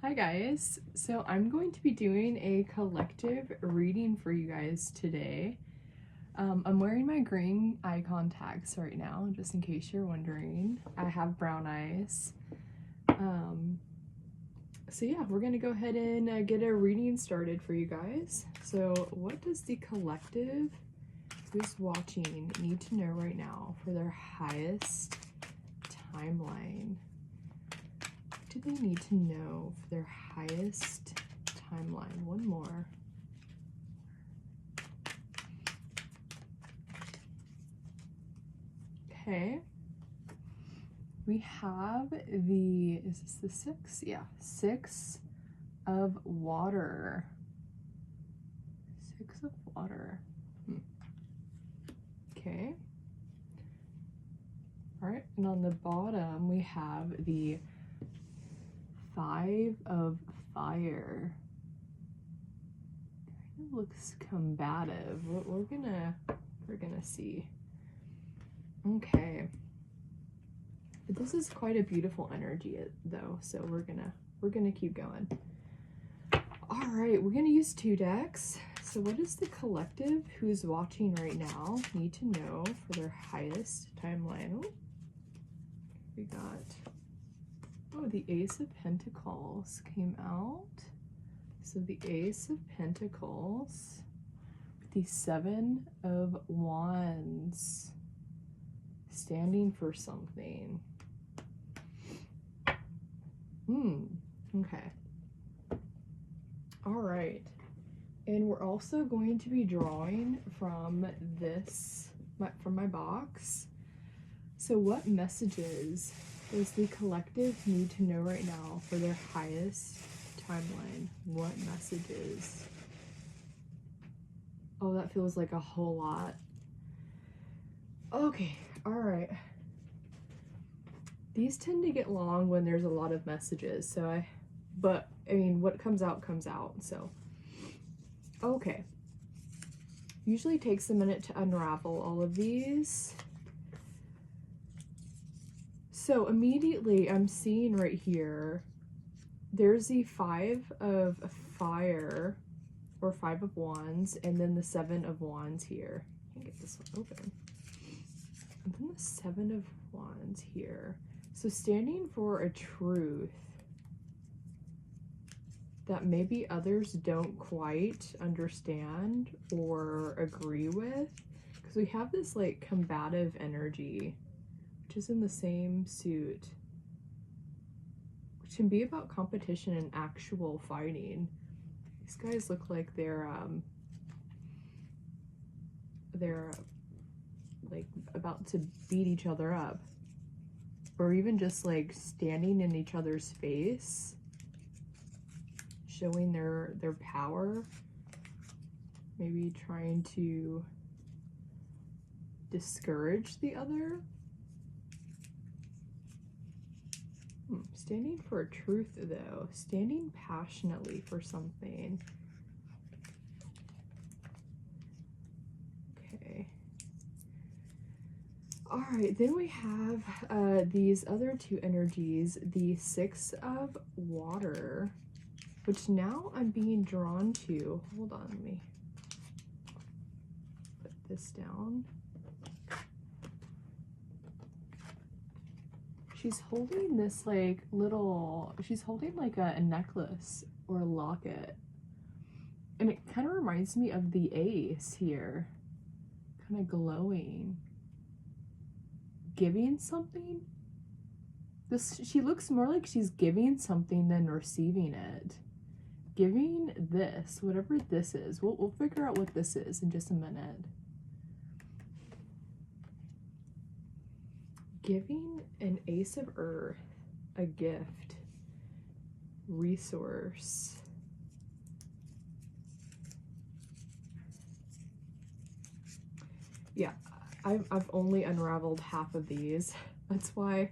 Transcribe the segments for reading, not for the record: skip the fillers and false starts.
Hi guys, so I'm going to be doing a collective reading for you guys today. I'm wearing my green eye contacts right now, just in case you're wondering. I have brown eyes. So yeah, we're gonna go ahead and get a reading started for you guys. So what does the collective who's watching need to know right now for their highest timeline? What do they need to know for their highest timeline? One more. Okay. We have the, is this the 6? Yeah, 6 of water. 6 of water. Okay. All right, and on the bottom we have the 5 of fire. Kind of looks combative. We're gonna see. Okay. But this is quite a beautiful energy though, so we're gonna keep going. All right, we're gonna use 2 decks. So what does the collective who's watching right now need to know for their highest timeline? Oh, we got, oh, the Ace of Pentacles came out. So the Ace of Pentacles, the 7 of Wands, standing for something. Okay. All right. And we're also going to be drawing from this, from my box. So what messages does the collective need to know right now for their highest timeline? What messages? Oh, that feels like a whole lot. Okay, all right. These tend to get long when there's a lot of messages, so but I mean, what comes out comes out, so. Okay. Usually takes a minute to unravel all of these. So immediately I'm seeing right here, there's the 5 of fire, or 5 of Wands, and then the 7 of Wands here. I can get this one open. And then the 7 of Wands here. So standing for a truth that maybe others don't quite understand or agree with, because we have this like combative energy, which is in the same suit, which can be about competition and actual fighting. These guys look like they're like about to beat each other up, or even just like standing in each other's face, showing their power, maybe trying to discourage the other. Standing for a truth though, standing passionately for something. Okay. All right, then we have these other 2 energies, the 6 of water, which now I'm being drawn to. Hold on, let me put this down. She's holding this like little, she's holding like a necklace or a locket. And it kind of reminds me of the Ace here, kind of glowing. Giving something? She looks more like she's giving something than receiving it. Giving this, whatever this is. We'll figure out what this is in just a minute. Giving an Ace of Earth, a gift, resource. Yeah, I've only unraveled half of these. That's why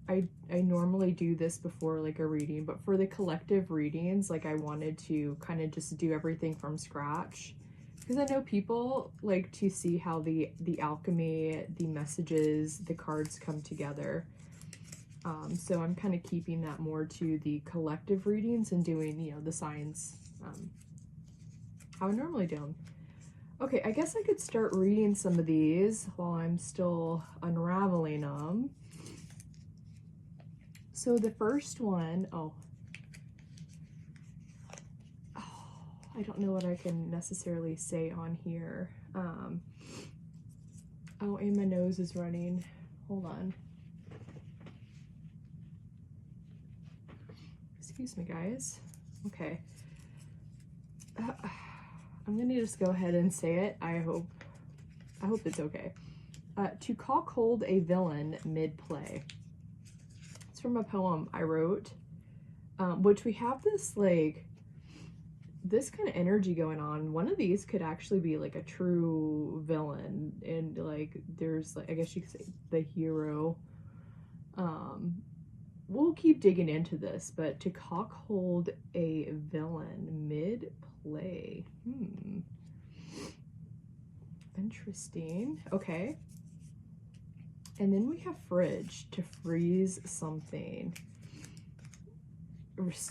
I normally do this before like a reading, but for the collective readings, like I wanted to kind of just do everything from scratch, because I know people like to see how the alchemy, the messages, the cards come together. So I'm kind of keeping that more to the collective readings and doing, you know, the signs how I normally do them. Okay, I guess I could start reading some of these while I'm still unraveling them. So the first one, I don't know what I can necessarily say on here. Oh, and my nose is running. Hold on. Excuse me, guys. Okay. I'm gonna just go ahead and say it. I hope it's okay. To call cold a villain mid-play. It's from a poem I wrote, which we have this like this kind of energy going on. One of these could actually be like a true villain, and like there's like, I guess you could say the hero. We'll keep digging into this, but to cockhold a villain mid-play. Interesting. Okay. And then we have fridge, to freeze something.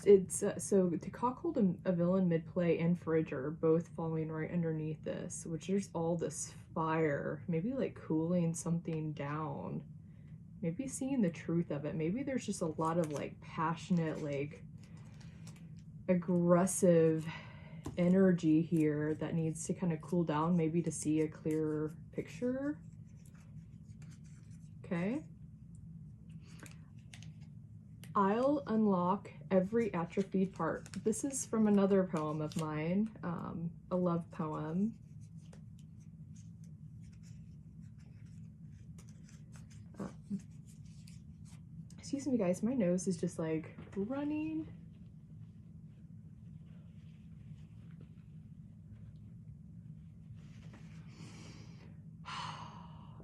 It's so to cockhold a villain mid-play and fridge are both falling right underneath this, which there's all this fire, maybe like cooling something down, maybe seeing the truth of it. Maybe there's just a lot of like passionate, like aggressive energy here that needs to kind of cool down, maybe to see a clearer picture. Okay. I'll unlock every atrophied part. This is from another poem of mine, a love poem. Excuse me, guys, my nose is just like running.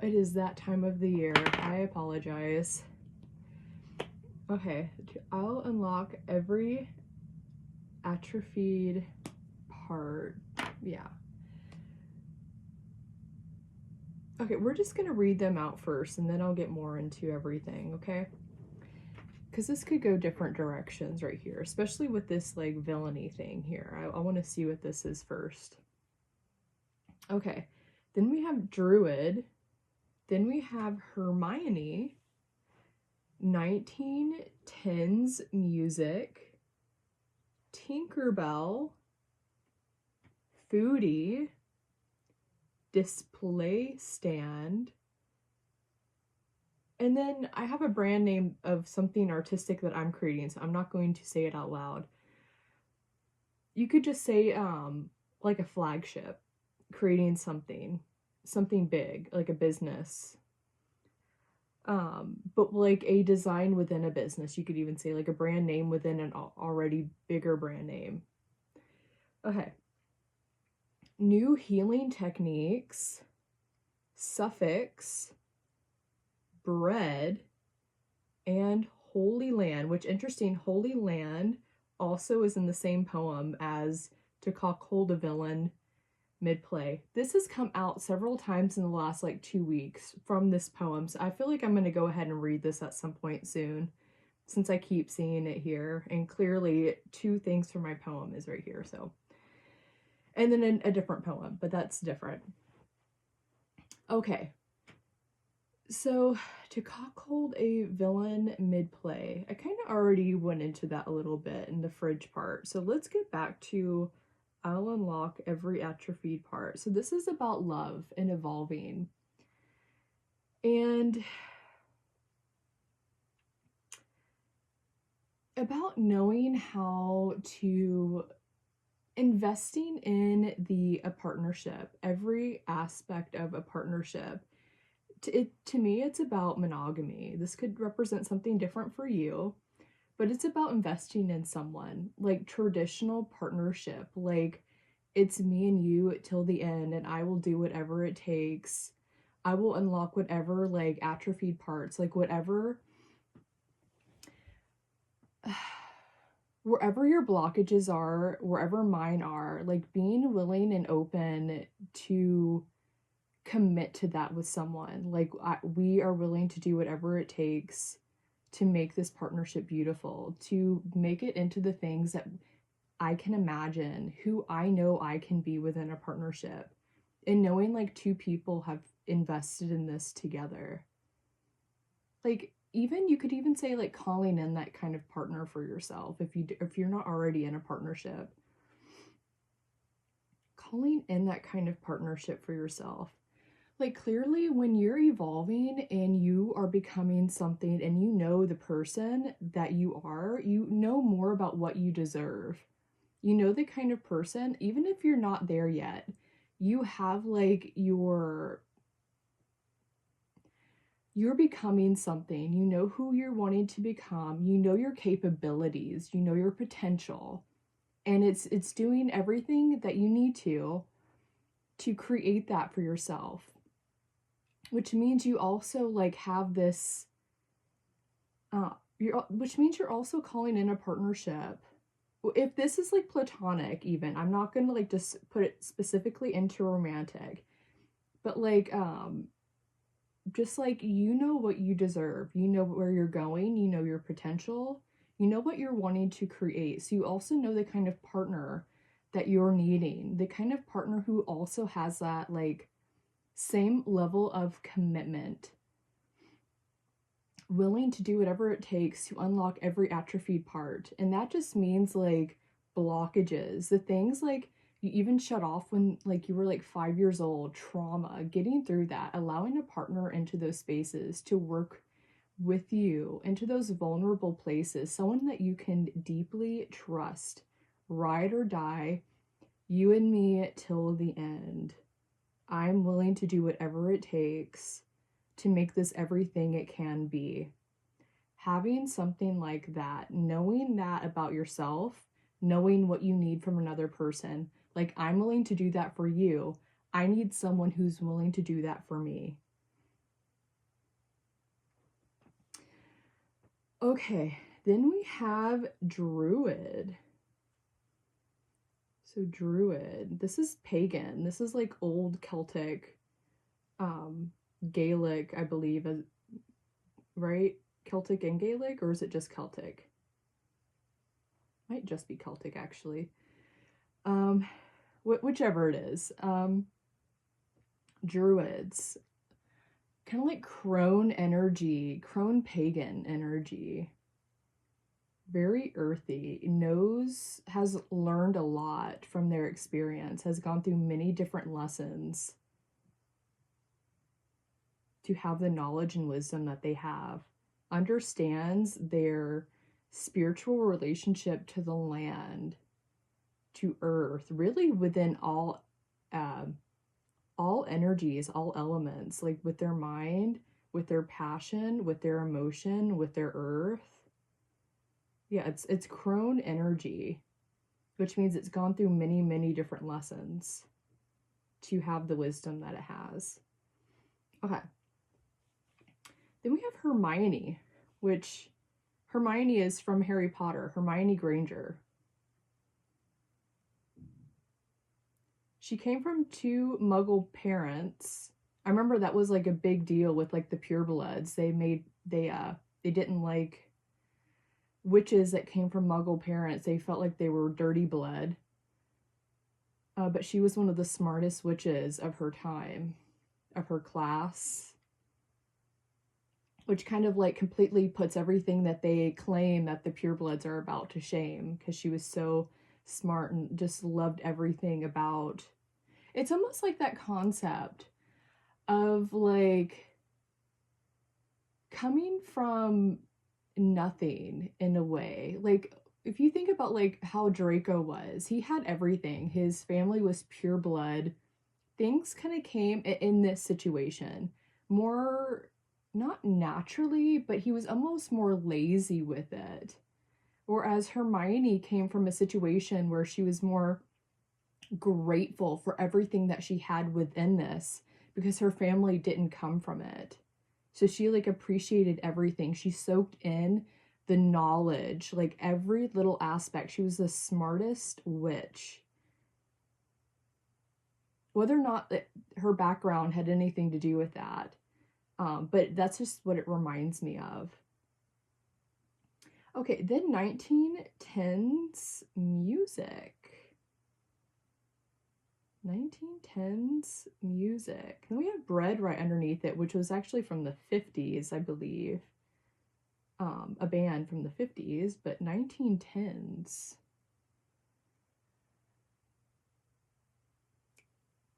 It is that time of the year. I apologize. Okay, I'll unlock every atrophied part. Yeah. Okay, we're just gonna read them out first and then I'll get more into everything, okay? Because this could go different directions right here, especially with this like villainy thing here. I want to see what this is first. Okay, then we have Druid. Then we have Hermione. 1910s music, Tinkerbell, foodie, display stand, and then I have a brand name of something artistic that I'm creating, so I'm not going to say it out loud. You could just say like a flagship, creating something big, like a business. But like a design within a business. You could even say like a brand name within an already bigger brand name. Okay. New healing techniques, suffix, bread, and Holy Land, which interesting, Holy Land also is in the same poem as to cockhold a villain mid-play. This has come out several times in the last like 2 weeks from this poem, so I feel like I'm going to go ahead and read this at some point soon since I keep seeing it here, and clearly 2 things from my poem is right here. So, and then a different poem, but that's different. Okay, so to cockhold a villain mid-play, I kind of already went into that a little bit in the fridge part, so let's get back to I'll unlock every atrophied part. So this is about love and evolving. And about knowing how to investing in a partnership, every aspect of a partnership. To me, it's about monogamy. This could represent something different for you, but it's about investing in someone, like traditional partnership, like it's me and you till the end, and I will do whatever it takes. I will unlock whatever like atrophied parts, like whatever, wherever your blockages are, wherever mine are, like being willing and open to commit to that with someone. Like we are willing to do whatever it takes to make this partnership beautiful, to make it into the things that I can imagine, who I know I can be within a partnership. And knowing like two people have invested in this together. Like, even you could even say like calling in that kind of partner for yourself if you're not already in a partnership. Calling in that kind of partnership for yourself. Like, clearly when you're evolving and you are becoming something and you know the person that you are, you know more about what you deserve. You know the kind of person, even if you're not there yet, you have like you're becoming something. You know who you're wanting to become. You know your capabilities. You know your potential. And it's doing everything that you need to create that for yourself. Which means you also like have this which means you're also calling in a partnership. If this is like platonic, even, I'm not gonna like just put it specifically into romantic, but like just like, you know what you deserve, you know where you're going, you know your potential, you know what you're wanting to create. So you also know the kind of partner that you're needing, the kind of partner who also has that like same level of commitment, willing to do whatever it takes to unlock every atrophied part. And that just means like blockages, the things like you even shut off when like you were like 5 years old, trauma, getting through that, allowing a partner into those spaces to work with you into those vulnerable places, someone that you can deeply trust, ride or die, you and me till the end. I'm willing to do whatever it takes to make this everything it can be. Having something like that, knowing that about yourself, knowing what you need from another person, like, I'm willing to do that for you. I need someone who's willing to do that for me. Okay, then we have Druid. So Druid, this is pagan. This is like old Celtic, Gaelic, I believe, right? Celtic and Gaelic, or is it just Celtic? Might just be Celtic, actually. Whichever it is. Druids, kind of like crone energy, crone pagan energy. Very earthy, has learned a lot from their experience, has gone through many different lessons to have the knowledge and wisdom that they have, understands their spiritual relationship to the land, to earth, really within all energies, all elements, like with their mind, with their passion, with their emotion, with their earth. Yeah, it's crone energy, which means it's gone through many, many different lessons to have the wisdom that it has. Okay. Then we have Hermione, which Hermione is from Harry Potter, Hermione Granger. She came from two Muggle parents. I remember that was like a big deal with like the purebloods. They didn't like witches that came from Muggle parents. They felt like they were dirty blood. But she was one of the smartest witches of her time, of her class, which kind of like completely puts everything that they claim that the purebloods are about to shame, because she was so smart and just loved everything about. It's almost like that concept of like coming from nothing in a way. Like, if you think about like how Draco was, he had everything. His family was pure blood. Things kind of came in this situation more, not naturally, but he was almost more lazy with it. Whereas Hermione came from a situation where she was more grateful for everything that she had within this, because her family didn't come from it. So she like appreciated everything. She soaked in the knowledge, like every little aspect. She was the smartest witch. Whether or not her background had anything to do with that, but that's just what it reminds me of. Okay, then 1910s music. 1910s music. And we have Bread right underneath it, which was actually from the 50s, I believe. A band from the 50s, but 1910s.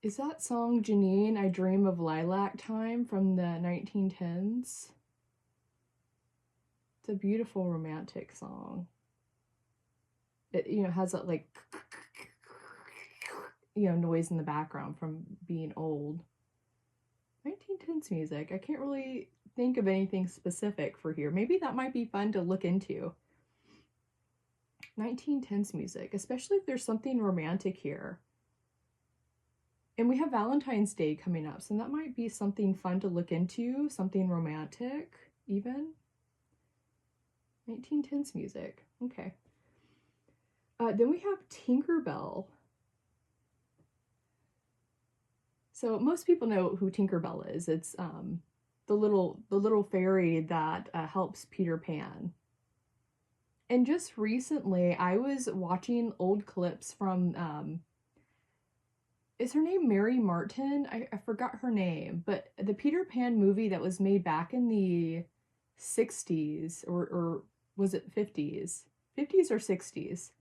Is that song Janine, I Dream of Lilac Time from the 1910s? It's a beautiful romantic song. It, you know, has that like, you know, noise in the background from being old. 1910s music. I can't really think of anything specific for here. Maybe that might be fun to look into. 1910s music, especially if there's something romantic here. And we have Valentine's Day coming up, so that might be something fun to look into, something romantic even. 1910s music. Okay. Then we have Tinkerbell. So most people know who Tinkerbell is. It's the little fairy that helps Peter Pan. And just recently, I was watching old clips from is her name Mary Martin? I forgot her name, but the Peter Pan movie that was made back in the 60s or was it 50s? 50s or 60s.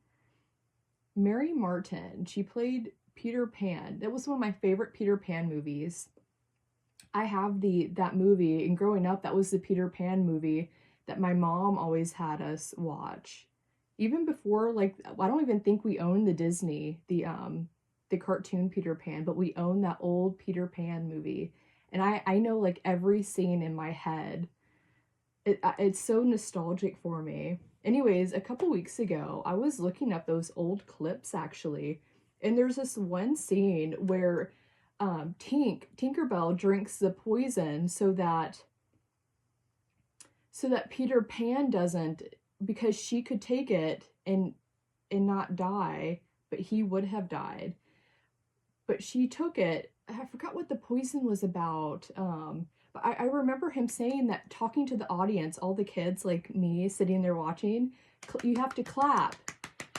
Mary Martin, she played Peter Pan. That was one of my favorite Peter Pan movies. I have that movie, and growing up, that was the Peter Pan movie that my mom always had us watch. Even before, like, I don't even think we owned the Disney, the cartoon Peter Pan, but we own that old Peter Pan movie. And I know like every scene in my head. It's so nostalgic for me. Anyways, a couple weeks ago, I was looking up those old clips actually, and there's this one scene where Tinkerbell drinks the poison so that Peter Pan doesn't, because she could take it and not die, but he would have died. But she took it. I forgot what the poison was about. But I remember him saying that, talking to the audience, all the kids like me sitting there watching, you have to clap.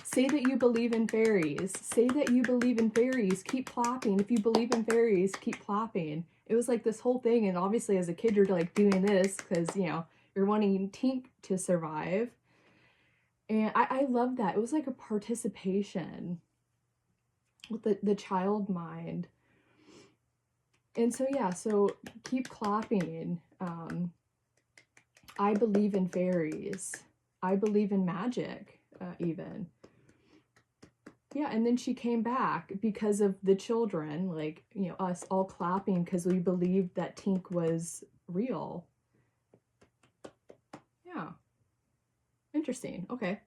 Say that you believe in fairies. Say that you believe in fairies. Keep clapping. If you believe in fairies, keep clapping. It was like this whole thing. And obviously as a kid, you're like doing this because, you know, you're wanting Tink to survive. And I love that. It was like a participation with the child mind. And so yeah, so keep clapping. I believe in fairies. I believe in magic, even. Yeah, and then she came back because of the children, like, you know, us all clapping because we believed that Tink was real. Yeah. Interesting. Okay.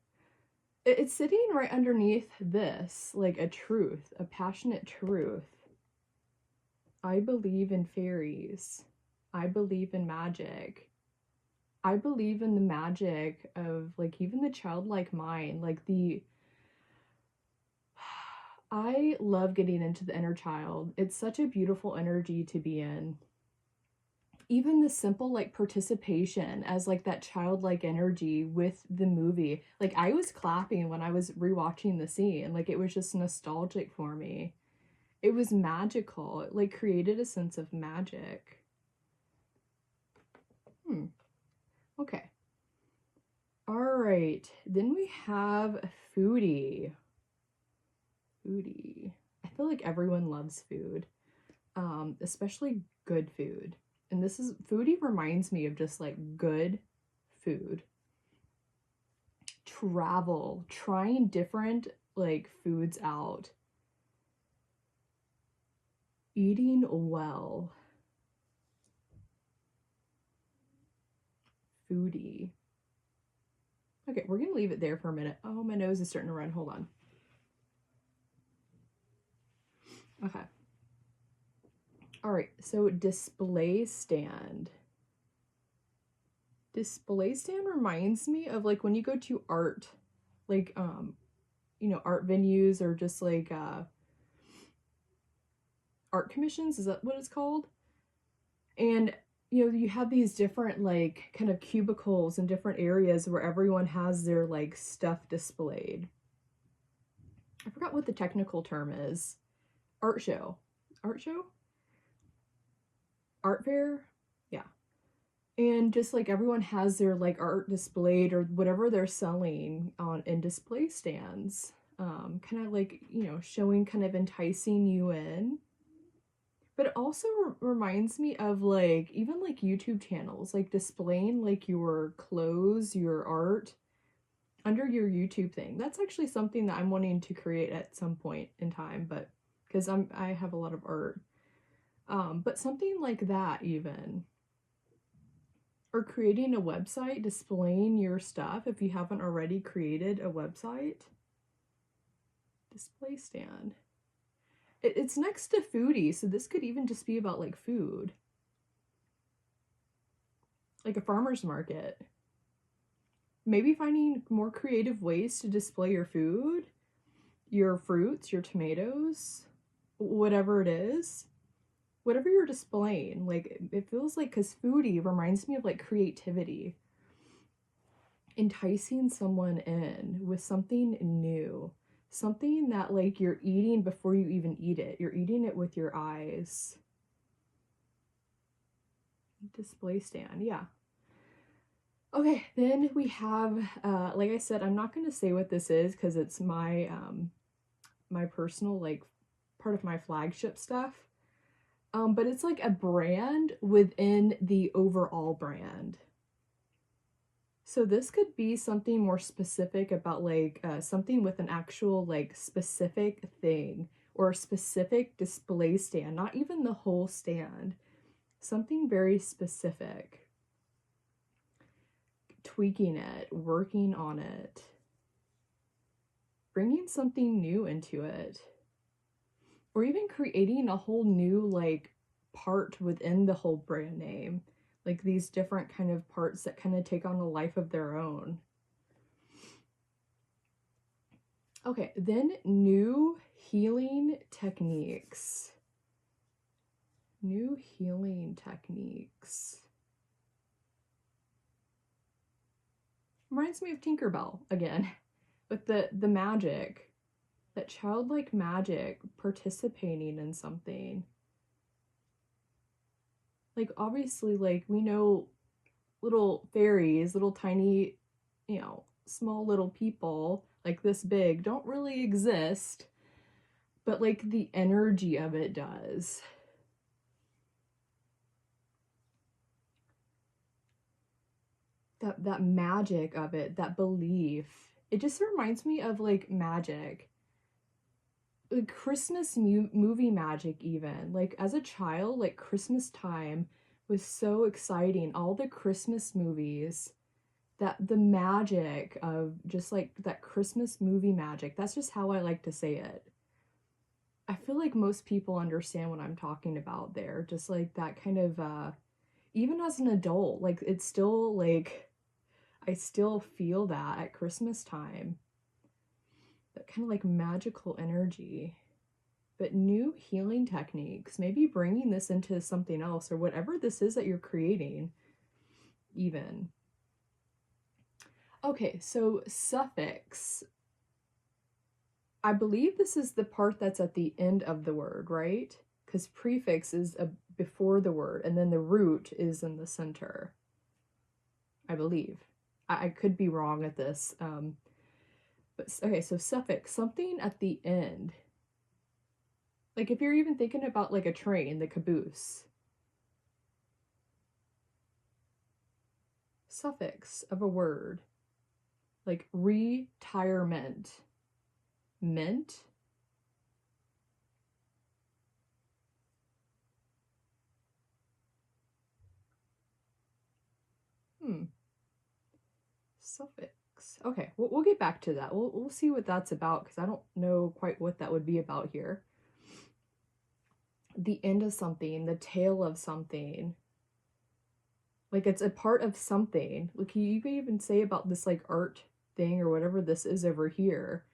It's sitting right underneath this, like a truth, a passionate truth. I believe in fairies. I believe in magic. I believe in the magic of, like, even the childlike mind. Like, I love getting into the inner child. It's such a beautiful energy to be in. Even the simple, like, participation as, like, that childlike energy with the movie. Like, I was clapping when I was rewatching the scene. Like, it was just nostalgic for me. It was magical. It, like, created a sense of magic. Okay. All right. Then we have foodie. Foodie. I feel like everyone loves food, especially good food. And this is, foodie reminds me of just like good food. Travel, trying different like foods out. Eating well. Foodie. Okay, we're gonna leave it there for a minute. Oh, my nose is starting to run. Hold on. Okay. All right, so display stand. Display stand reminds me of like when you go to art, like you know, art venues or just like art commissions, is that what it's called? And you know, you have these different like kind of cubicles and different areas where everyone has their like stuff displayed. I forgot what the technical term is. Art show. Art show? Art fair? Yeah. And just like everyone has their like art displayed or whatever they're selling on in display stands. Kind of like, you know, showing, kind of enticing you in. But it also reminds me of like even like YouTube channels, like displaying like your clothes, your art under your YouTube thing. That's actually something that I'm wanting to create at some point in time, but because I have a lot of art. But something like that even. Or creating a website, displaying your stuff if you haven't already created a website. Display stand. It's next to foodie, so this could even just be about like food. Like a farmer's market. Maybe finding more creative ways to display your food, your fruits, your tomatoes, whatever it is. Whatever you're displaying, like it feels like, because foodie reminds me of like creativity. Enticing someone in with something new. Something that like you're eating before you even eat it. You're eating it with your eyes. Display stand, yeah. Okay, then we have, like I said, I'm not going to say what this is because it's my, my personal, like, part of my flagship stuff. But it's like a brand within the overall brand. So this could be something more specific about like something with an actual like specific thing or a specific display stand, not even the whole stand. Something very specific. Tweaking it, working on it, bringing something new into it, or even creating a whole new like part within the whole brand name, like these different kind of parts that kind of take on a life of their own. Okay, then new healing techniques. New healing techniques. Reminds me of Tinkerbell again, with the magic, that childlike magic, participating in something. Like obviously, like we know little fairies, little tiny, you know, small little people like this big don't really exist, but like the energy of it does. That magic of it, that belief, it just reminds me of like magic, like Christmas movie magic. Even like as a child, like Christmas time was so exciting. All the Christmas movies, that the magic of just like that Christmas movie magic, that's just how I like to say it. I feel like most people understand what I'm talking about there. Just like that kind of even as an adult, like it's still like I still feel that at Christmas time. That kind of like magical energy. But new healing techniques, maybe bringing this into something else or whatever this is that you're creating, even. Okay, so suffix. I believe this is the part that's at the end of the word, right? Because prefix is before the word, and then the root is in the center. I believe. I could be wrong at this. But okay, so suffix, something at the end. Like if you're even thinking about like a train, the caboose. Suffix of a word. Like retirement. Mint. Suffix. Okay, we'll get back to that. We'll see what that's about because I don't know quite what that would be about here. The end of something, the tail of something. Like it's a part of something. Like you can even say about this like art thing or whatever this is over here.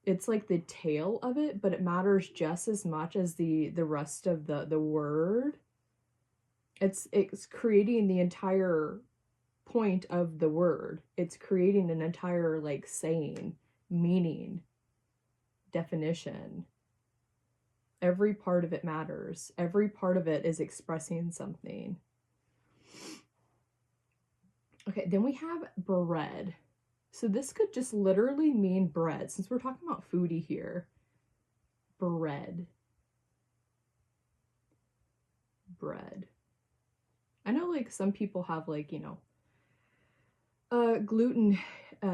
It's like the tail of it, but it matters just as much as the rest of the word. It's creating the entire point of the word. It's creating an entire like saying, meaning, definition. Every part of it matters. Every part of it is expressing something. Okay, then we have bread. So this could just literally mean bread, since we're talking about foodie here. Bread. Bread. I know like some people have like, you know, gluten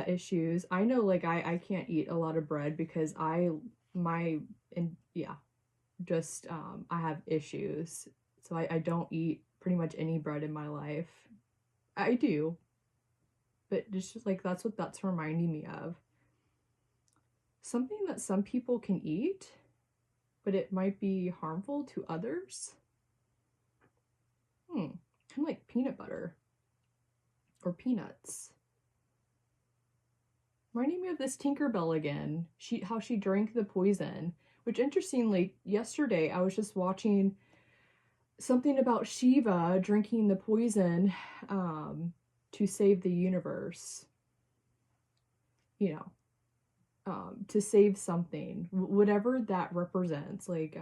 issues. I know like I can't eat a lot of bread because I have issues. So I don't eat pretty much any bread in my life. I do, but it's just like that's what that's reminding me of. Something that some people can eat, but it might be harmful to others. Kind of like peanut butter or peanuts. Reminding me of this Tinkerbell again. How she drank the poison. Which, interestingly, yesterday I was just watching something about Shiva drinking the poison to save the universe. You know, to save something, whatever that represents. Like,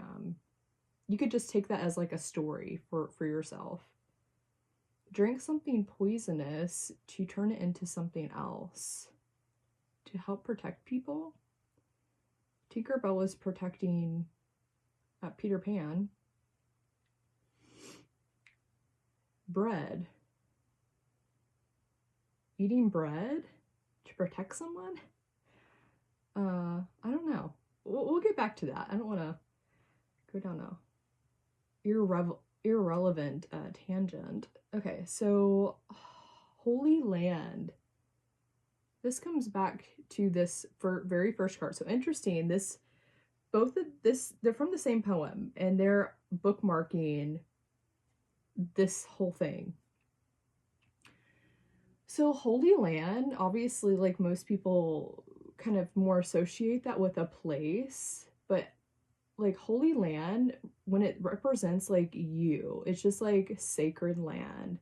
you could just take that as like a story for yourself. Drink something poisonous to turn it into something else. To help protect people. Tinkerbell was protecting Peter Pan. Bread. Eating bread to protect someone? I don't know. We'll get back to that. I don't want to go down a irrelevant tangent. Okay, so Holy Land. This comes back to this very first card. So interesting. They're from the same poem, and they're bookmarking this whole thing. So Holy Land, obviously, like most people kind of more associate that with a place, but like Holy Land, when it represents like you, it's just like sacred land,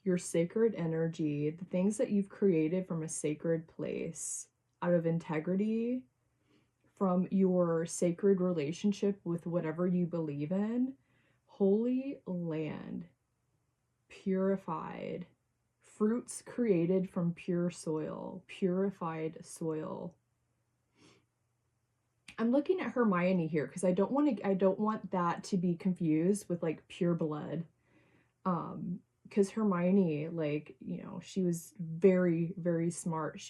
your sacred energy, the things that you've created from a sacred place out of integrity, from your sacred relationship with whatever you believe in. Holy Land, purified, fruits created from pure soil, purified soil. I'm looking at Hermione here because I don't want that to be confused with like pure blood. Because Hermione, like, you know, she was very, very smart.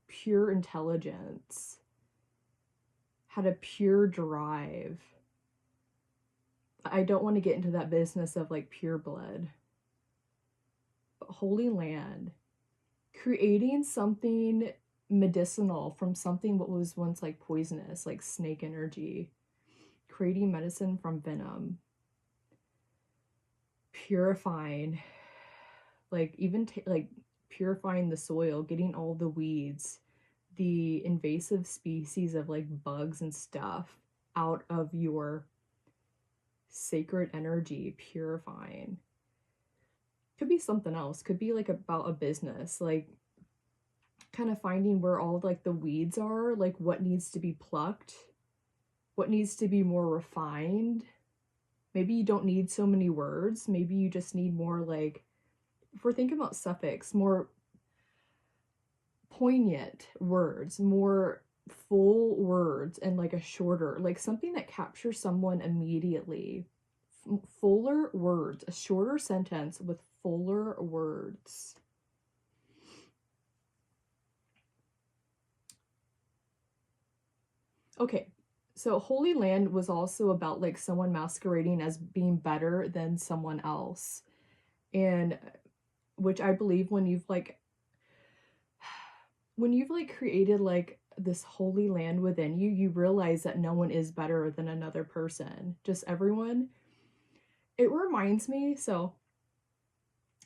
Pure intelligence. Had a pure drive. I don't want to get into that business of like pure blood. But Holy Land. Creating something medicinal from something what was once like poisonous, like snake energy. Creating medicine from venom. Purifying, like even like purifying the soil, getting all the weeds, the invasive species of like bugs and stuff out of your sacred energy. Purifying. Could be something else. Could be like about a business, like kind of finding where all like the weeds are, like what needs to be plucked, what needs to be more refined. Maybe you don't need so many words. Maybe you just need more, like, if we're thinking about suffix, more poignant words, more full words, and like a shorter, like something that captures someone immediately. Fuller words, a shorter sentence with fuller words. Okay, so Holy Land was also about like someone masquerading as being better than someone else. And which I believe when you've created like this holy land within you, you realize that no one is better than another person. Just everyone. It reminds me, so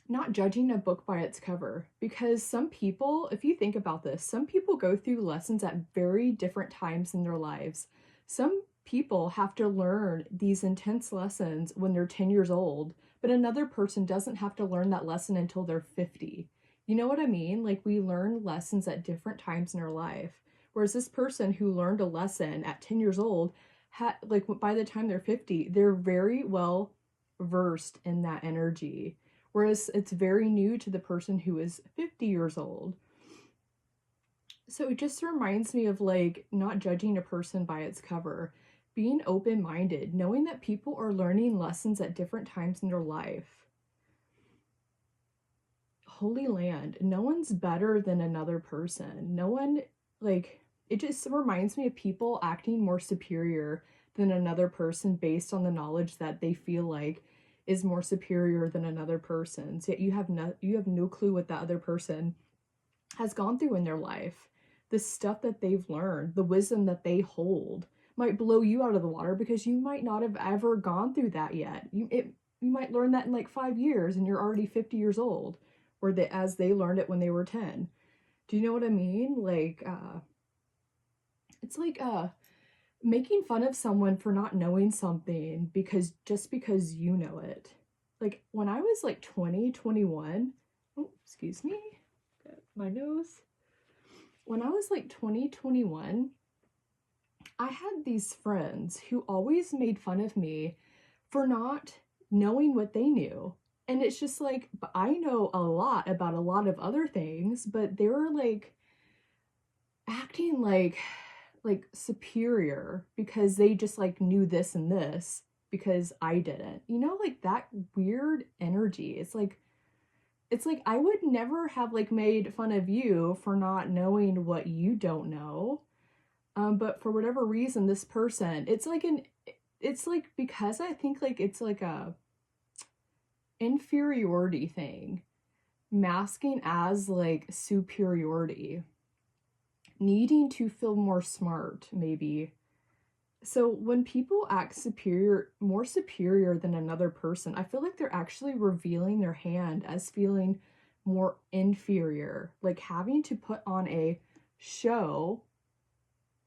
not judging a book by its cover, because some people, if you think about this, some people go through lessons at very different times in their lives. Some people have to learn these intense lessons when they're 10 years old, but another person doesn't have to learn that lesson until they're 50. You know what I mean? Like, we learn lessons at different times in our life. Whereas this person who learned a lesson at 10 years old, like by the time they're 50, they're very well versed in that energy. Whereas it's very new to the person who is 50 years old. So it just reminds me of like not judging a person by its cover, being open-minded, knowing that people are learning lessons at different times in their life. Holy land, no one's better than another person. No one, like, it just reminds me of people acting more superior than another person based on the knowledge that they feel like is more superior than another person's. Yet you have no clue what that other person has gone through in their life. The stuff that they've learned, the wisdom that they hold might blow you out of the water because you might not have ever gone through that yet. You might learn that in like 5 years and you're already 50 years old, or as they learned it when they were 10. Do you know what I mean? Like, it's like making fun of someone for not knowing something just because you know it. Like, when I was like 20, 21, oh, excuse me, got my nose. When I was like 20, 21, I had these friends who always made fun of me for not knowing what they knew. And it's just like, I know a lot about a lot of other things, but they were like acting like superior because they just like knew this and this because I didn't. You know, like that weird energy. It's like I would never have like made fun of you for not knowing what you don't know. But for whatever reason, this person, it's like because I think like it's like a inferiority thing masking as like superiority, needing to feel more smart, maybe. So when people act more superior than another person, I feel like they're actually revealing their hand as feeling more inferior, like having to put on a show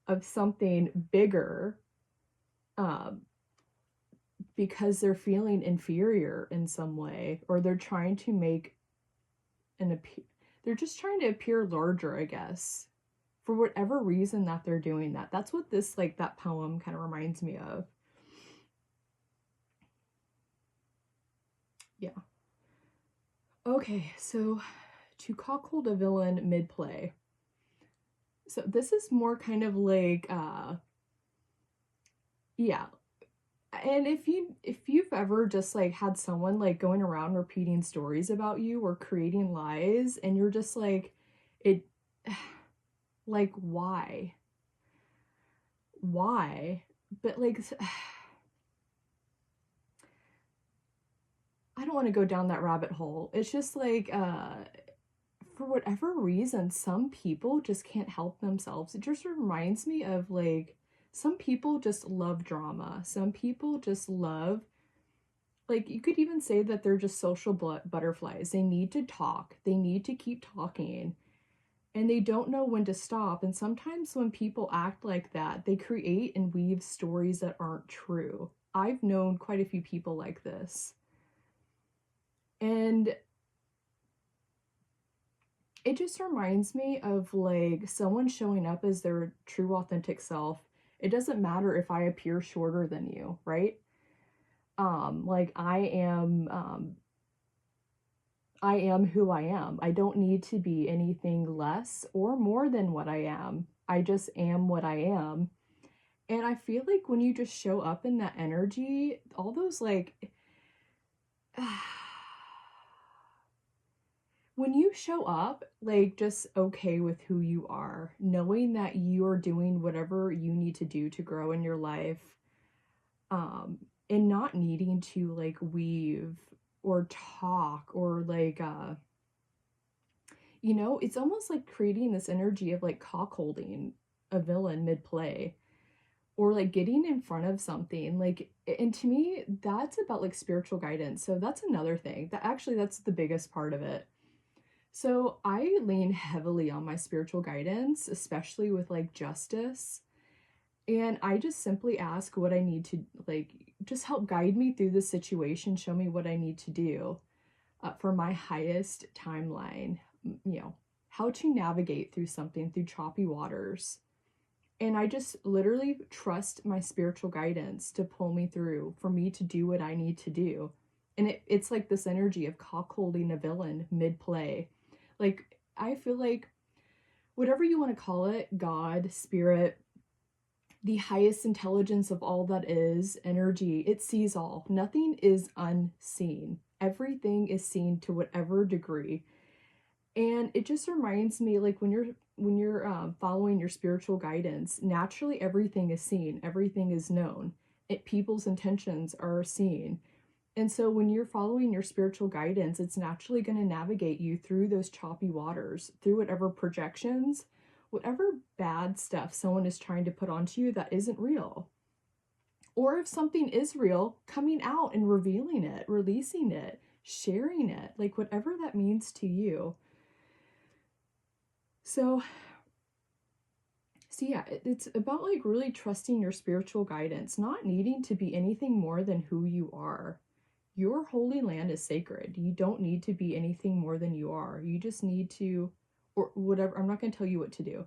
of something bigger, because they're feeling inferior in some way, or they're trying to make they're just trying to appear larger, I guess, for whatever reason that they're doing that. That's what this, like, that poem kind of reminds me of. Yeah. Okay, so to cuckold a villain mid-play. So this is more kind of like, yeah. And if you've ever just like had someone like going around repeating stories about you or creating lies, and you're just like, it, like, why? But like, I don't want to go down that rabbit hole. It's just like, for whatever reason, some people just can't help themselves. It just reminds me of like, some people just love drama. Some people just love, like, you could even say that they're just social butterflies. They need to talk. They need to keep talking. And they don't know when to stop. And sometimes when people act like that, they create and weave stories that aren't true. I've known quite a few people like this. And it just reminds me of like someone showing up as their true authentic self. It doesn't matter if I appear shorter than you, right? Like I am who I am. I don't need to be anything less or more than what I am. I just am what I am. And I feel like when you just show up in that energy, all those like when you show up, like, just okay with who you are, knowing that you are doing whatever you need to do to grow in your life, and not needing to like weave or talk or like, you know, it's almost like creating this energy of like cockholding a villain mid-play, or like getting in front of something. Like, and to me, that's about like spiritual guidance. So that's another thing that actually, that's the biggest part of it. So I lean heavily on my spiritual guidance, especially with like justice. And I just simply ask what I need to, like, just help guide me through the situation, show me what I need to do for my highest timeline, you know, how to navigate through something, through choppy waters. And I just literally trust my spiritual guidance to pull me through, for me to do what I need to do. And it's like this energy of cock-holding a villain mid-play. Like, I feel like whatever you want to call it, God, spirit, the highest intelligence of all that is, energy, it sees all. Nothing is unseen. Everything is seen to whatever degree. And it just reminds me, like, when you're following your spiritual guidance, naturally everything is seen, everything is known. People's intentions are seen. And so when you're following your spiritual guidance, it's naturally going to navigate you through those choppy waters, through whatever projections, whatever bad stuff someone is trying to put onto you that isn't real. Or if something is real, coming out and revealing it, releasing it, sharing it, like whatever that means to you. So yeah, it's about like really trusting your spiritual guidance, not needing to be anything more than who you are. Your holy land is sacred. You don't need to be anything more than you are. You just need to, or whatever, I'm not going to tell you what to do,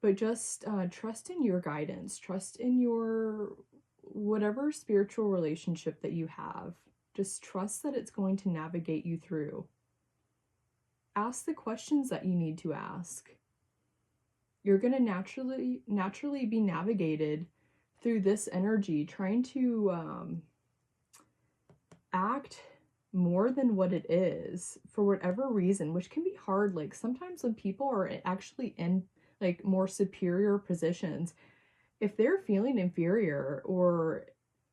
but just trust in your guidance, trust in your whatever spiritual relationship that you have. Just trust that it's going to navigate you through. Ask the questions that you need to ask. You're going to naturally be navigated through this energy, trying to act more than what it is for whatever reason, which can be hard. Like sometimes when people are actually in like more superior positions, if they're feeling inferior or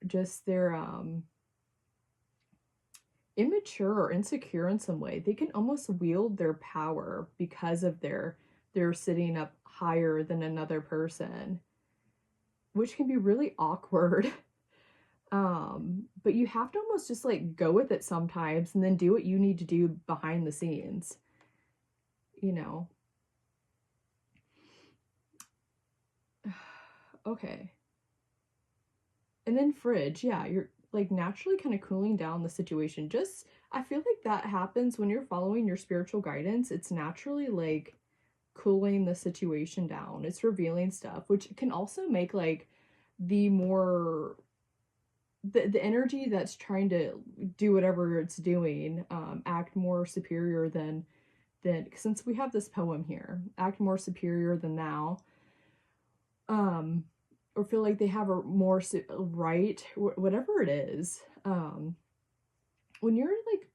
just they're immature or insecure in some way, they can almost wield their power because of they're sitting up higher than another person, which can be really awkward. But you have to almost just like go with it sometimes and then do what you need to do behind the scenes, you know. Okay. And then fridge, yeah, you're like naturally kind of cooling down the situation. Just, I feel like that happens when you're following your spiritual guidance. It's naturally like cooling the situation down. It's revealing stuff, which can also make like the more the energy that's trying to do whatever it's doing act more superior than since we have this poem here, act more superior than thou, or feel like they have a more right, whatever it is. When you're like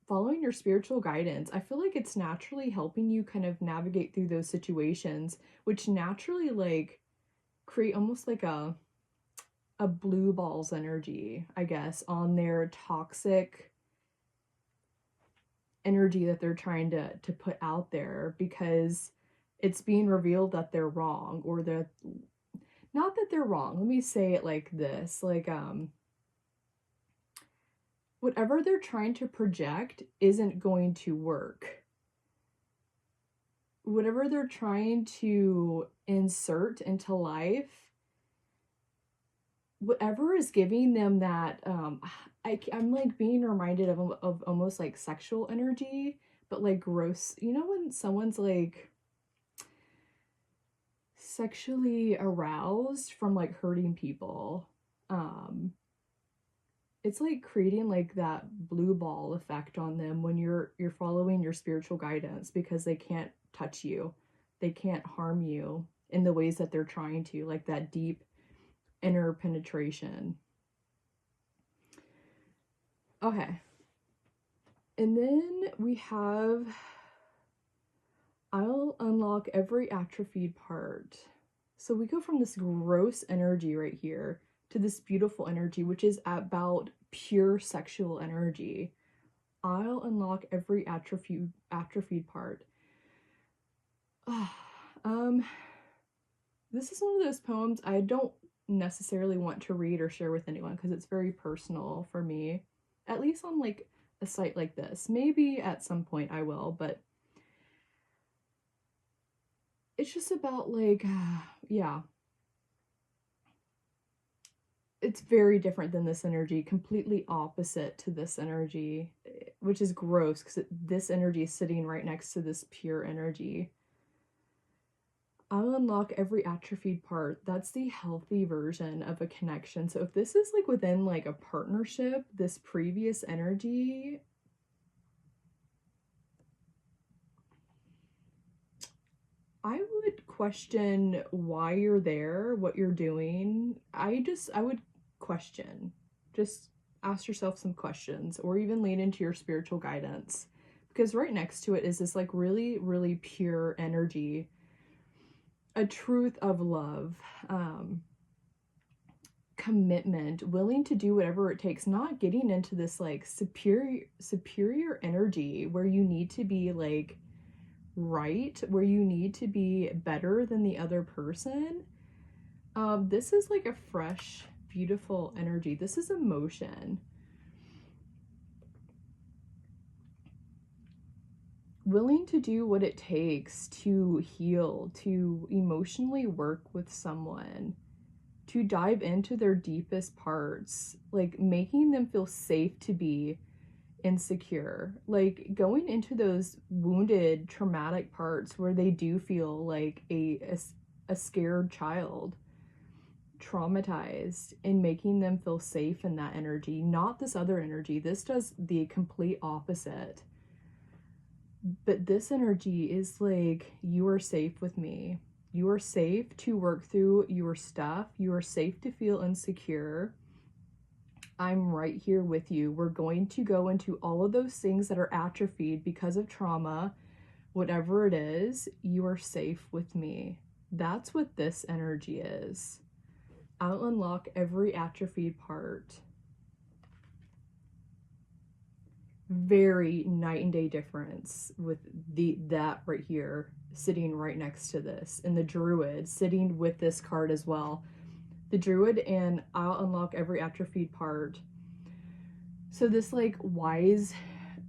following your spiritual guidance, I feel like it's naturally helping you kind of navigate through those situations, which naturally like create almost like a blue balls energy, I guess, on their toxic energy that they're trying to put out there, because it's being revealed that they're wrong, or that not that they're wrong. Let me say it like this, like whatever they're trying to project isn't going to work. Whatever they're trying to insert into life, whatever is giving them that I'm like being reminded of almost like sexual energy, but like gross, you know, when someone's like sexually aroused from like hurting people, it's like creating like that blue ball effect on them when you're following your spiritual guidance, because they can't touch you, they can't harm you in the ways that they're trying to, like that deep inner penetration. Okay. And then we have, I'll unlock every atrophied part. So we go from this gross energy right here to this beautiful energy, which is about pure sexual energy. I'll unlock every atrophied part. This is one of those poems I don't necessarily want to read or share with anyone because it's very personal for me, at least on like a site like this. Maybe at some point I will, but it's just about like yeah, it's very different than this energy, completely opposite to this energy, which is gross because this energy is sitting right next to this pure energy. I'll unlock every atrophied part. That's the healthy version of a connection. So if this is like within like a partnership, this previous energy, I would question why you're there, what you're doing. I would question. Just ask yourself some questions, or even lean into your spiritual guidance, because right next to it is this like really, really pure energy, a truth of love, commitment, willing to do whatever it takes, not getting into this like superior energy where you need to be like right, where you need to be better than the other person. This is like a fresh, beautiful energy. This is emotion. Willing to do what it takes to heal, to emotionally work with someone, to dive into their deepest parts, like making them feel safe to be insecure, like going into those wounded, traumatic parts where they do feel like a scared child, traumatized, and making them feel safe in that energy, not this other energy. This does the complete opposite. But this energy is like, you are safe with me. You are safe to work through your stuff. You are safe to feel insecure. I'm right here with you. We're going to go into all of those things that are atrophied because of trauma, whatever it is. You are safe with me. That's what this energy is. I'll unlock every atrophied part. Very night and day difference with that right here sitting right next to this, and the druid sitting with this card as well. The druid and I'll unlock every atrophied part. So this like wise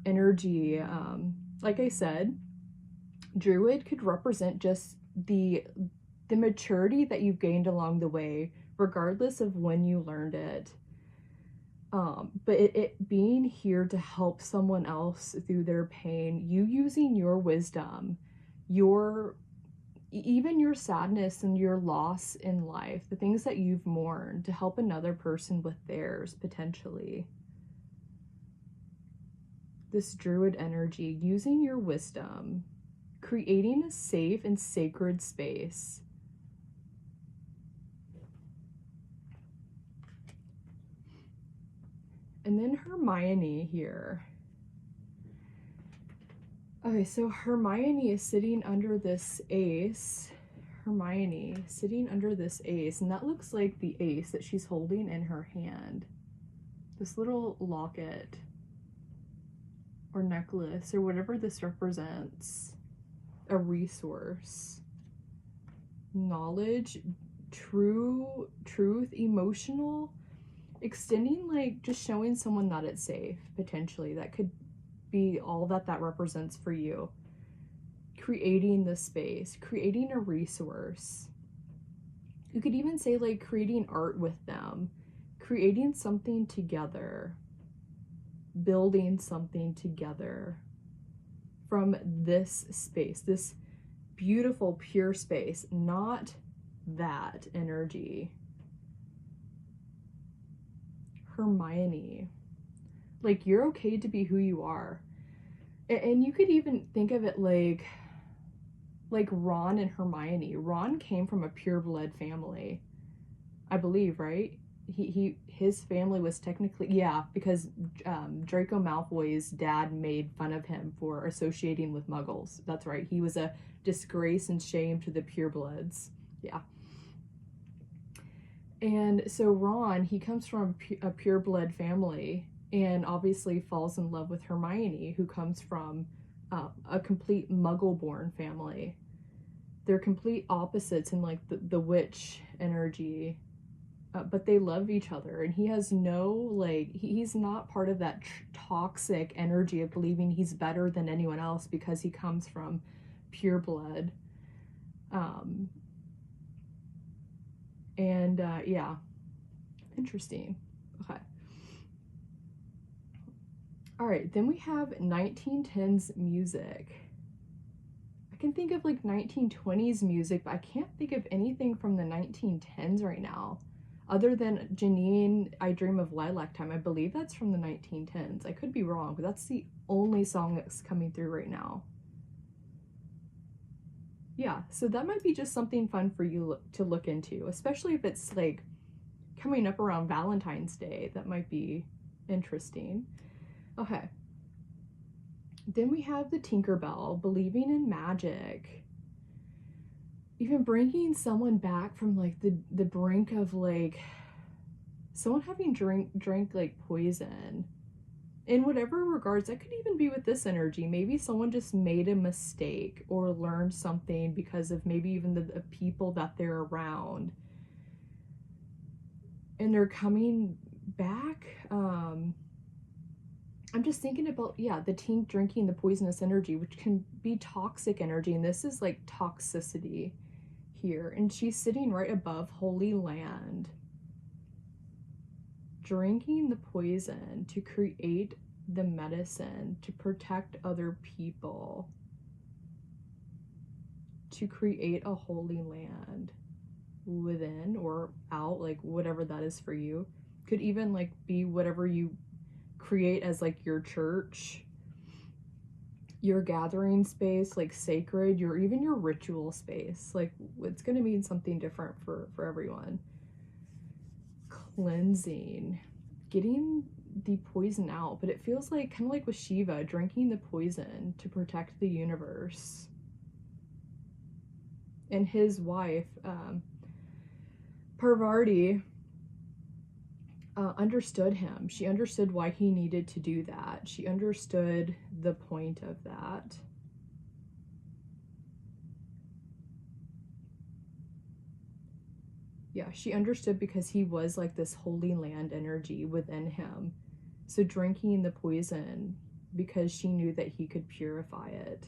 energy, like I said, druid could represent just the maturity that you've gained along the way, regardless of when you learned it. But it being here to help someone else through their pain, you using your wisdom, even your sadness and your loss in life, the things that you've mourned, to help another person with theirs, potentially. This druid energy, using your wisdom, creating a safe and sacred space. And then Hermione here. Okay, so Hermione is sitting under this ace. Hermione sitting under this ace, and that looks like the ace that she's holding in her hand. This little locket or necklace or whatever this represents. A resource. Knowledge, truth, emotional, extending, like just showing someone that it's safe, potentially. That could be all that represents for you. Creating the space, creating a resource. You could even say like creating art with them, creating something together, building something together from this space, this beautiful, pure space, not that energy. Hermione, like you're okay to be who you are. And you could even think of it like Ron and Hermione. Ron came from a pure blood family, I believe, right? His family was technically, yeah, because Draco Malfoy's dad made fun of him for associating with Muggles. That's right. He was a disgrace and shame to the purebloods. Yeah. And so Ron, he comes from a pure blood family, and obviously falls in love with Hermione, who comes from a complete Muggle-born family. They're complete opposites in like the witch energy, but they love each other. And he has no, like, he's not part of that toxic energy of believing he's better than anyone else because he comes from pure blood. Yeah. Interesting. Okay. All right, then we have 1910s music. I can think of like 1920s music, but I can't think of anything from the 1910s right now. Other than Janine, I Dream of Lilac Time. I believe that's from the 1910s. I could be wrong, but that's the only song that's coming through right now. Yeah, so that might be just something fun for you to look into, especially if it's like coming up around Valentine's Day. That might be interesting. Okay. Then we have the Tinkerbell, believing in magic. Even bringing someone back from like the brink of like someone having drank like poison. In whatever regards, that could even be with this energy. Maybe someone just made a mistake or learned something because of maybe even the people that they're around. And they're coming back. I'm just thinking about, yeah, the teen drinking the poisonous energy, which can be toxic energy. And this is like toxicity here. And she's sitting right above Holy Land, drinking the poison to create the medicine, to protect other people, to create a holy land within or out, like whatever that is for you. Could even like be whatever you create as like your church, your gathering space, like sacred, even your ritual space. Like it's going to mean something different for everyone. Cleansing, getting the poison out, but it feels like kind of like with Shiva, drinking the poison to protect the universe. And his wife, Parvati, understood him. She understood why he needed to do that. She understood the point of that. Yeah, she understood because he was like this holy land energy within him. So drinking the poison because she knew that he could purify it.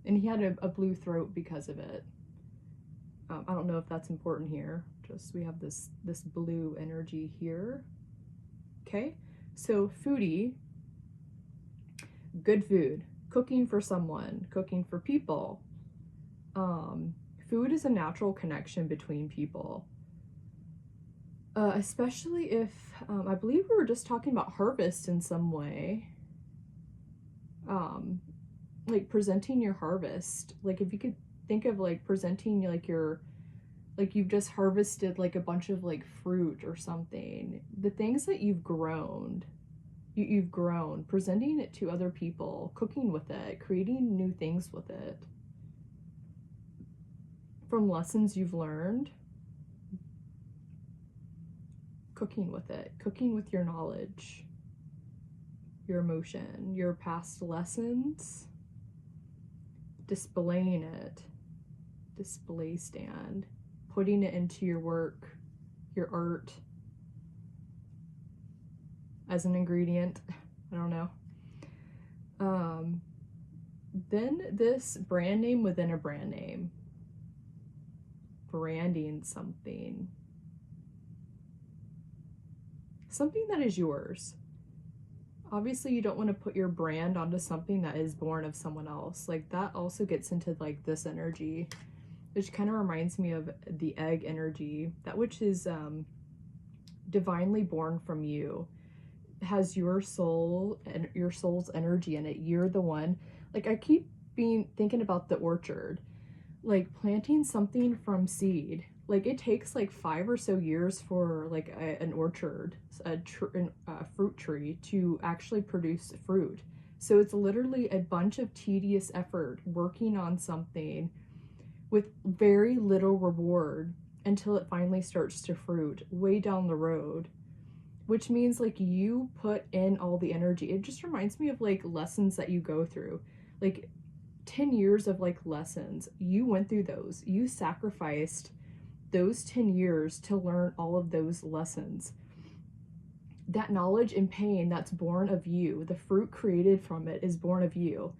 And he had a blue throat because of it. I don't know if that's important here. Just we have this blue energy here. Okay, so foodie, good food, cooking for someone, cooking for people. Food is a natural connection between people. Especially if, I believe we were just talking about harvest in some way. Like presenting your harvest. Like if you could think of like presenting like you've just harvested like a bunch of like fruit or something. The things that you've grown, presenting it to other people, cooking with it, creating new things with it. From lessons you've learned, cooking with it, cooking with your knowledge, your emotion, your past lessons, displaying it, display stand, putting it into your work, your art, as an ingredient. I don't know. Then this brand name within a brand name. Branding something. Something that is yours. Obviously, you don't want to put your brand onto something that is born of someone else. Like that also gets into like this energy, which kind of reminds me of the egg energy, that which is divinely born from you. It has your soul and your soul's energy in it. You're the one. Like I keep thinking about the orchard, like planting something from seed. Like it takes like 5 or so years for like an orchard, a fruit tree to actually produce fruit. So it's literally a bunch of tedious effort working on something with very little reward until it finally starts to fruit way down the road, which means like you put in all the energy. It just reminds me of like lessons that you go through, like 10 years of like lessons. You went through those. You sacrificed those 10 years to learn all of those lessons. That knowledge and pain that's born of you, the fruit created from it is born of you.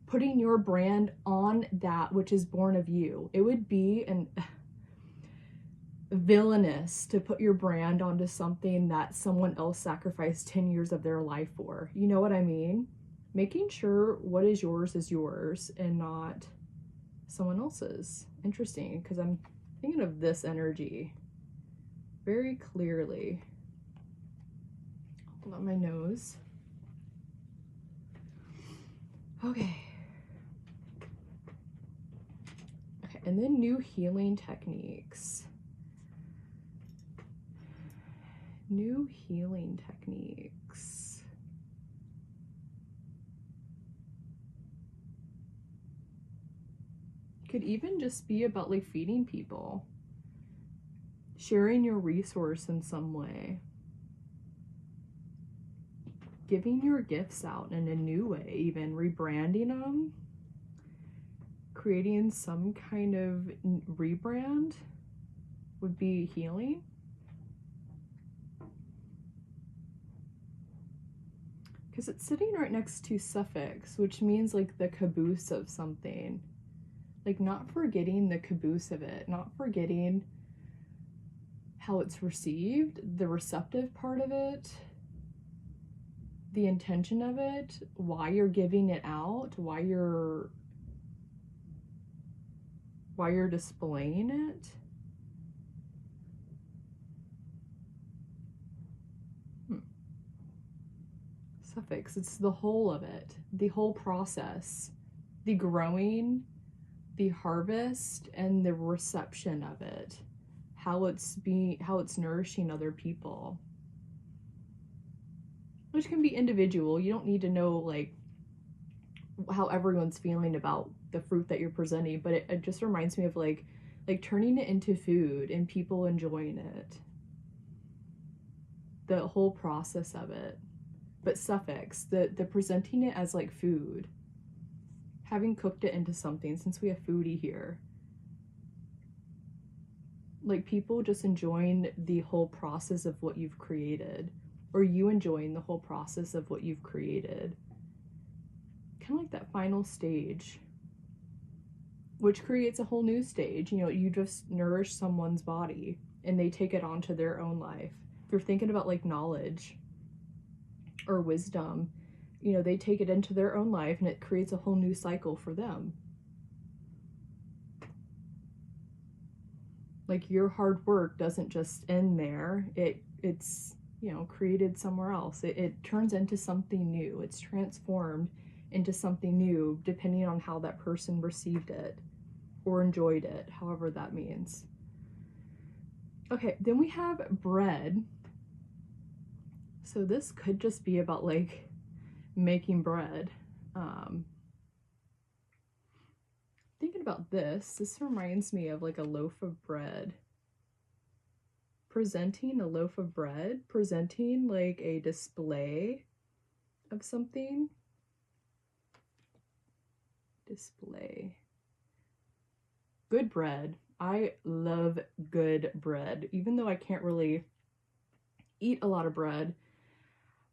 Putting your brand on that which is born of you. It would be villainous to put your brand onto something that someone else sacrificed 10 years of their life for. You know what I mean? Making sure what is yours and not someone else's. Interesting, because I'm thinking of this energy very clearly. Hold on my nose. Okay. Okay, and then new healing techniques. New healing techniques. Could even just be about like feeding people, sharing your resource in some way, giving your gifts out in a new way, even rebranding them, creating some kind of rebrand would be healing. Because it's sitting right next to suffix, which means like the caboose of something. Like not forgetting the caboose of it, not forgetting how it's received, the receptive part of it, the intention of it, why you're giving it out, why you're displaying it. Suffix, it's the whole of it, the whole process, the growing, the harvest, and the reception of it, how it's nourishing other people, which can be individual. You don't need to know like how everyone's feeling about the fruit that you're presenting, but it just reminds me of like turning it into food and people enjoying it, the whole process of it. But suffix, the presenting it as like food, having cooked it into something, since we have foodie here, like people just enjoying the whole process of what you've created, or you enjoying the whole process of what you've created, kind of like that final stage, which creates a whole new stage. You know, you just nourish someone's body and they take it onto their own life. If you're thinking about like knowledge or wisdom, you know, they take it into their own life and it creates a whole new cycle for them. Like your hard work doesn't just end there. It's you know, created somewhere else. It turns into something new. It's transformed into something new depending on how that person received it or enjoyed it, however that means. Okay, then we have bread. So this could just be about like making bread. Thinking about this reminds me of like a loaf of bread. Presenting a loaf of bread, presenting like a display of something. Display. Good bread. I love good bread. Even though I can't really eat a lot of bread,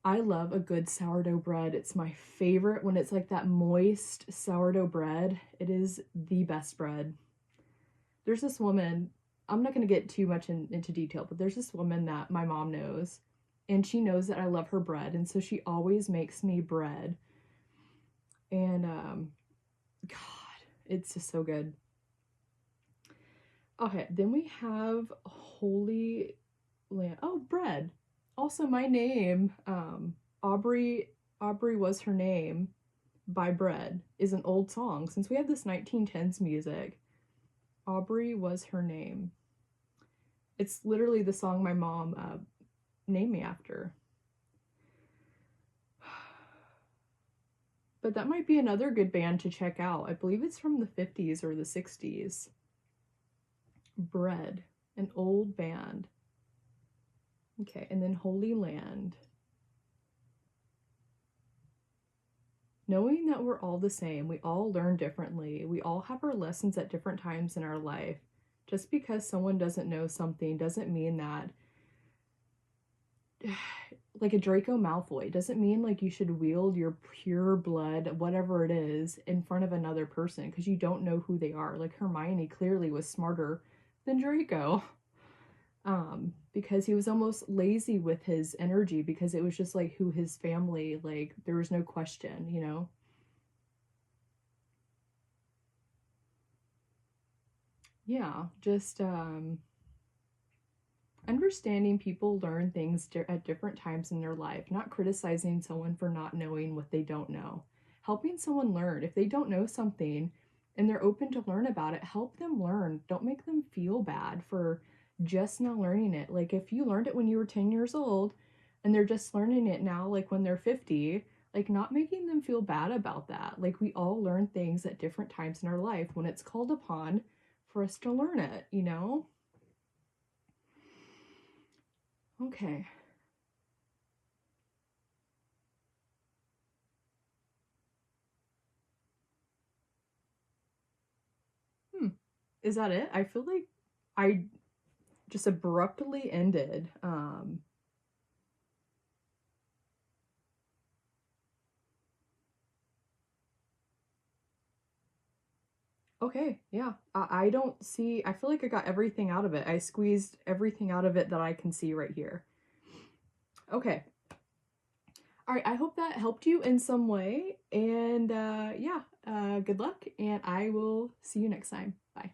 I love a good sourdough bread. It's my favorite when it's like that moist sourdough bread. It is the best bread. There's this woman, I'm not going to get too much into detail, but there's this woman that my mom knows, and she knows that I love her bread, and so she always makes me bread. And God, it's just so good. Okay, then we have Holy Land. Oh, bread. Also, my name, Aubrey was her name by Bread, is an old song. Since we have this 1910s music, Aubrey was her name. It's literally the song my mom named me after. But that might be another good band to check out. I believe it's from the 50s or the 60s. Bread, an old band. Okay, and then Holy Land. Knowing that we're all the same, we all learn differently, we all have our lessons at different times in our life. Just because someone doesn't know something doesn't mean that, like a Draco Malfoy, doesn't mean like you should wield your pure blood, whatever it is, in front of another person because you don't know who they are. Like Hermione clearly was smarter than Draco. because he was almost lazy with his energy, because it was just like who his family, like there was no question, you know. Yeah, just understanding people learn things at different times in their life, not criticizing someone for not knowing what they don't know. Helping someone learn. If they don't know something and they're open to learn about it, help them learn. Don't make them feel bad for just now learning it. Like if you learned it when you were 10 years old and they're just learning it now, like when they're 50, like not making them feel bad about that. Like we all learn things at different times in our life when it's called upon for us to learn it, you know? Okay. Hmm. Is that it? I feel like I just abruptly ended. Okay, yeah. I don't see, I feel like I got everything out of it. I squeezed everything out of it that I can see right here. Okay. All right, I hope that helped you in some way. And yeah, good luck, and I will see you next time. Bye.